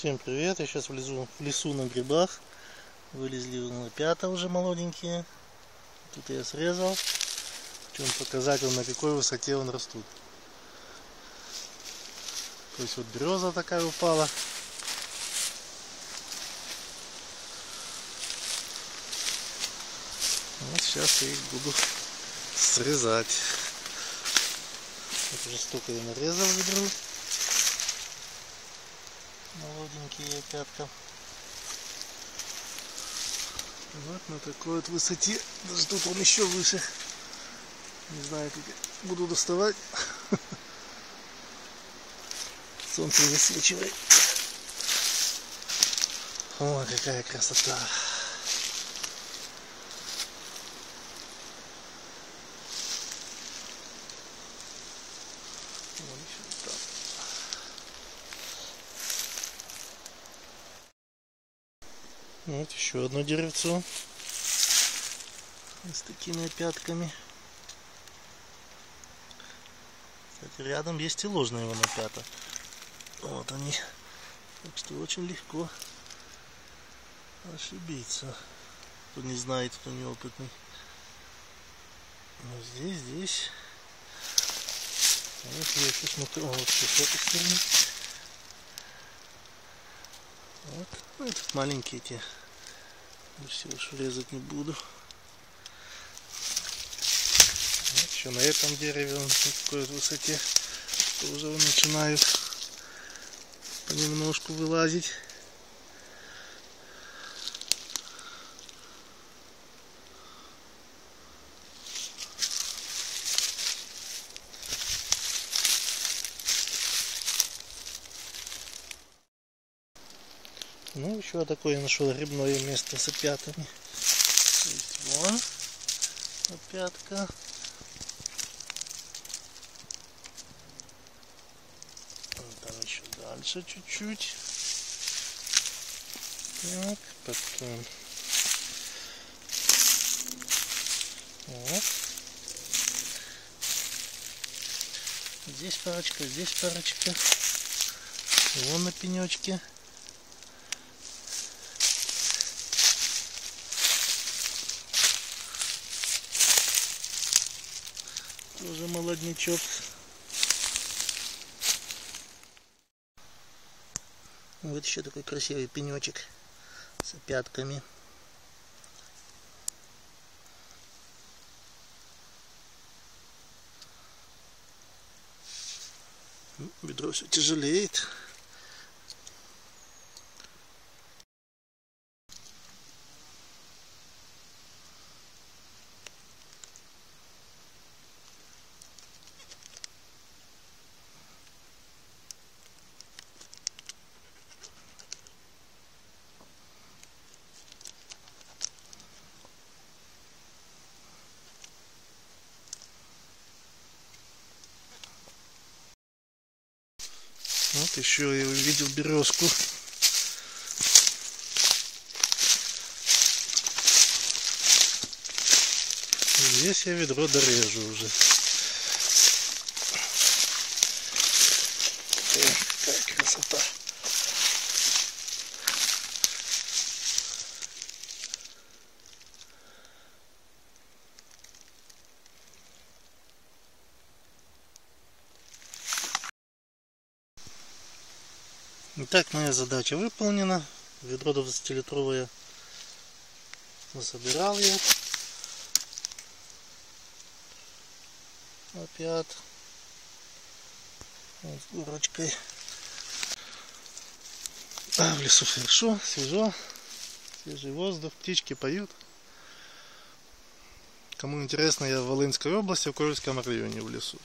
Всем привет! Я сейчас в лесу на грибах. Вылезли опята уже молоденькие. Тут я срезал. Хочу вам показать, на какой высоте он растут. То есть вот береза такая упала. Вот сейчас я их буду срезать. Вот уже столько я нарезал ведро. Молоденькие опятка. Вот на такой вот высоте. Даже тут он еще выше. Не знаю, как я буду доставать. Солнце высвечивает. О, какая красота. Вот еще одно деревцо с такими опятками. Кстати, рядом есть и ложные вон опята. Вот они. Так что очень легко ошибиться. Кто не знает, кто неопытный. Но здесь. Вот я еще смотрю. Вот с этой стороны. Вот. Ну, этот маленькие эти. Все уж резать не буду. Вот еще на этом дереве он на такой высоте тоже начинают понемножку вылазить. Ну, еще такое я нашел грибное место с опятами. То есть вон опятка. Там еще дальше чуть-чуть. Так, потом. Вот. Здесь парочка, здесь парочка. Вон на пенечке. Тоже молоднячок. Вот еще такой красивый пенечек с опятками. Ведро все тяжелеет. Вот еще я увидел березку. Здесь я ведро дорежу уже. Какая красота. Итак, моя задача выполнена. Ведро 20-литровое засобирал я. Опять. Вот с горочкой. В лесу хорошо, свежо. Свежий воздух, птички поют. Кому интересно, я в Волынской области, в Кольском районе в лесу.